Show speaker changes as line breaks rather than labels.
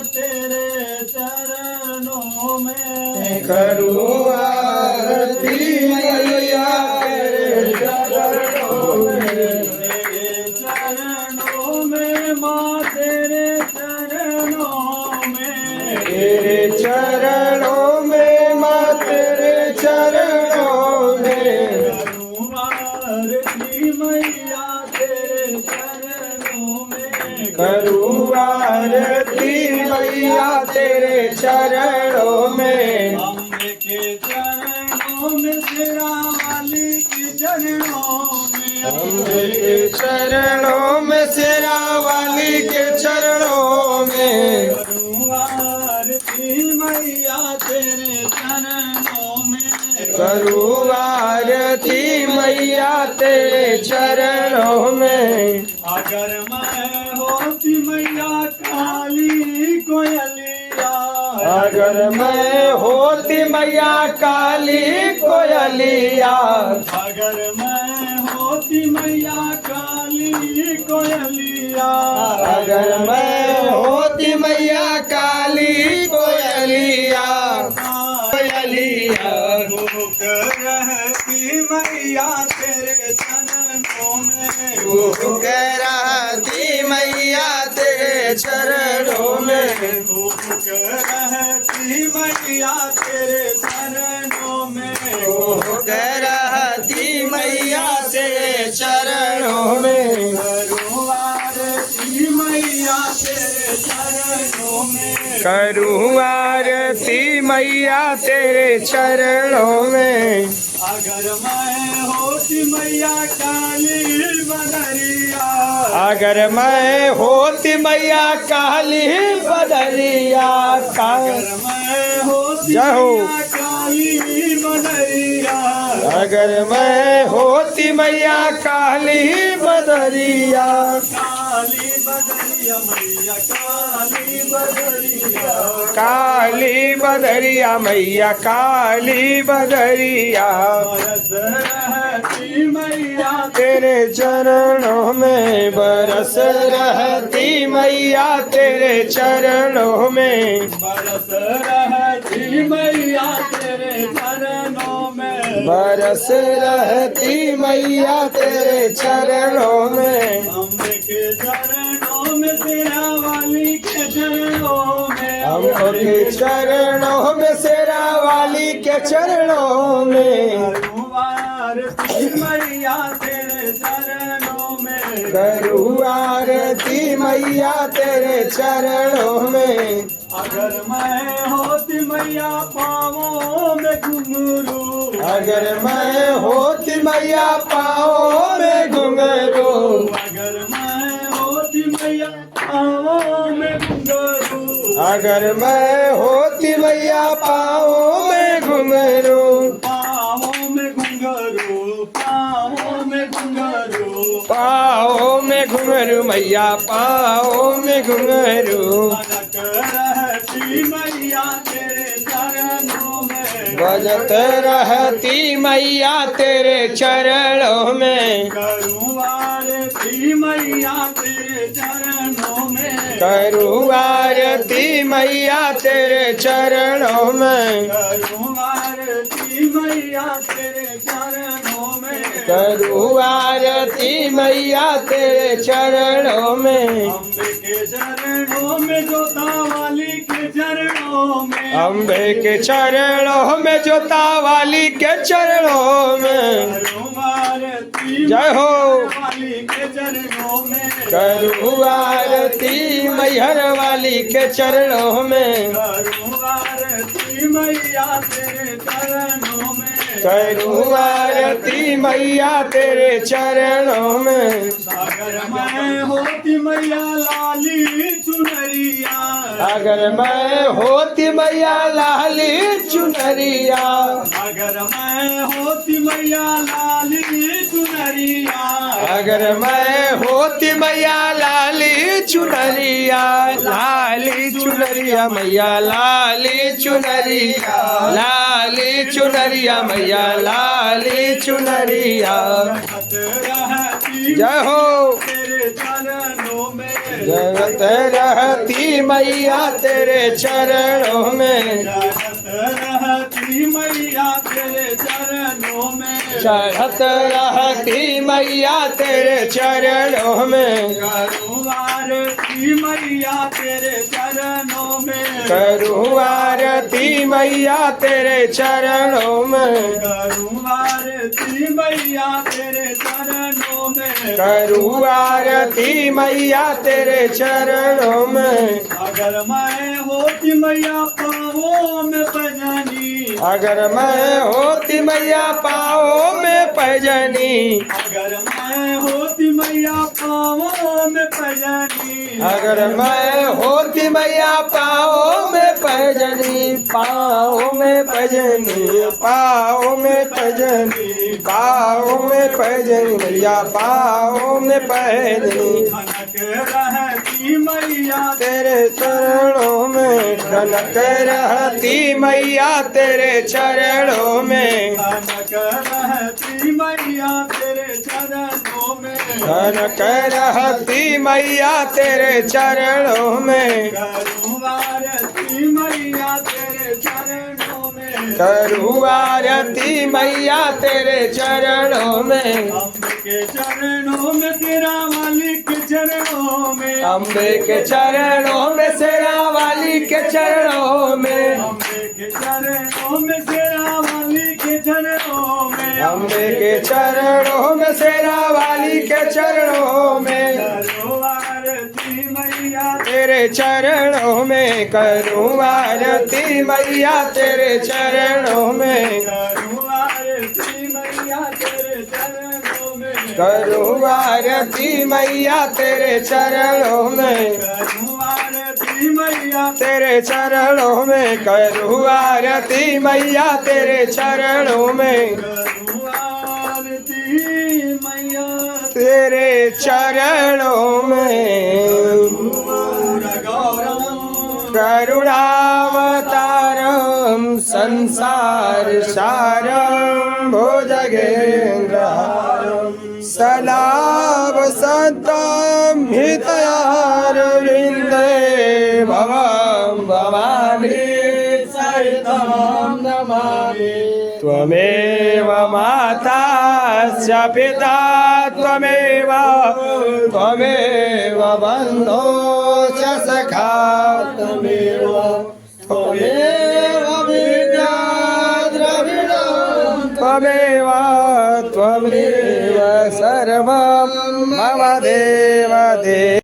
तेरे चरणों में
करूँ आरती मैया तेरे चरणों में।
तेरे चरणों में माँ तेरे चरणों में
तेरे चरणों में माँ तेरे चरणों में।
करूँ आरती मैया तेरे चरणों में
करूँ आरती मैया तेरे चरणों में।
अम्बे के चरणों में तेरा वाली के चरणों में
अम्बे के चरणों में शेरा वाली के चरणों में।
करूँ आरती मैया तेरे चरणों में
करूँ आरती मैया तेरे चरणों में।
अगर मैं होती मैया काली कोयलिया
अगर मैं होती मैया काली कोयलिया।
अगर मैं होती मैया काली कोयलिया
अगर मैं होती मैया काली कोयलिया। कोयलिया
भूख रहती मैया तेरे चरणों में
भूख रहती मैया तेरे चरणों में।
भूख रहती मैया तेरे चरणों में
भूख रहती मैया तेरे चरणों में।
करूँ आरती मैया तेरे चरणों में
करूँ आरती मैया तेरे चरणों में।
अगर मैं होती मैया काली बदरिया
अगर मैं होती मैया काली बदरिया का।
अगर मैं होती
जय हो।
मैया काली बदरिया
अगर मैं होती मैया काली बदरिया।
काली बदरिया मैया काली बदरिया
काली बदरिया मैया काली बदरिया।
बरस रहती मैया
तेरे चरणों में बरस रहती मैया तेरे चरणों में।
बरस रहती मैया तेरे चरणों में
बरस रहती मैया तेरे चरणों में।
अम्बे के चरणों में तेरा वाली के चरणों में
अम्बे के चरणों में शेरा वाली के चरणों में।
करूँ आरती मैया तेरे चरणों में
करूँ आरती मैया तेरे चरणों में।
अगर मैं होती मैया पाँवों में घुंघरू
अगर मैं होती मैया पाँवों में घुंघरू।
अगर मैं होती मैया पाँवों में घुंघरू
अगर मैं होती मैया पाँवों में घुंघरू।
पाँवों में घुंघरू पाँवों में घुंघरू
पाँवों में घुंघरू मैया पाँवों में घुंघरू।
भटक रहती मैया तेरे चरणों में
बजत रहती मैया तेरे चरणों में।
करूँ आरती मैया तेरे चरणों में
करूँ आरती मैया तेरे चरणों में।
करूँ आरती मैया तेरे चरणों में
करूँ आरती मैया तेरे चरणों में।
अम्बे के चरणों में जोता वाली के चरणों में
अम्बे के चरणों में जोता वाली के चरणों में।
करूँ आरती
जय हो।
वाली के चरणों में
करूँ आरती मैहर वाली के चरणों में।
करूँ आरती मैया तेरे चरणों में
करूँ आरती मैया तेरे चरणों में।
अगर मैं होती मैया लाली चुनरिया
अगर मैं होती मैया लाली चुनरिया।
अगर मैं होती मैया लाली चुनरिया
अगर मैं होती मैया लाली चुनरिया। लाली चुनरिया मैया लाली चुनरिया। लाली चुनरिया मैया लाली चुनरिया।
रहती
जय हो।
तेरे चरणों में
जगत रहती मैया तेरे चरणों में,
चढ़त रहती मैया तेरे चरणों में,
चढ़त रहती मैया तेरे चरणों में,
करूँ आरती मैया तेरे चरणों में,
करूँ आरती मैया तेरे चरणों में,
करूँ आरती मैया तेरे चरणों में,
करूँ आरती मैया तेरे चरणों में।
अगर मैं होती मैया पाँवों में पैजानी,
अगर मैं होती मैया पाँव में पैजनी,
अगर मैं होती मैया पाँवों में पैजानी,
अगर मैं होती मैया पाँव में पैजनी, पाँव में पैजनी, पाँव में पैजनी, पाँव में पैजनी मैया पाँव में पैजनी,
खनक रहती मैया
तेरे चरणों में, कनक रहती मैया तेरे चरणों में,
खनक रहती मैया तेरे चरणों में,
कनक रहती मैया तेरे चरणों में,
करूँ आरती मैया तेरे चरणों में,
करूँ आरती मैया तेरे चरणों में,
अम्बे के चरणों में तेरा मालिक चरणों में,
अम्बे के चरणों में शेरा वाली के चरणों में,
अम्बे के चरणों में तेरा मालिक चरणों में,
अम्बे के चरणों में शेरा वाली के चरणों में,
करो आरती मैया
तेरे चरणों में, करूँ आरती मैया तेरे चरणों में,
करूँ आरती मैया तेरे चरणों में,
करूँ आरती मैया तेरे चरणों में,
करूँ आरती मैया
तेरे चरणों में, करूँ आरती मैया तेरे चरणों में,
करूँ आरती मैया
तेरे चरणों में।
गौरम
करुणावतारं संसार सारं भुजगेन्द्रहारं सलाभ सद्दां हितयारविन्दे भवं भवानी सहितं नमामि। त्वमेव माता च पिता त्वमेव त्वमेव बन्धो च सखा त्वमेव त्वमेव विद्या द्रविणं त्वमेव त्वमेव सर्वं मम देव देव।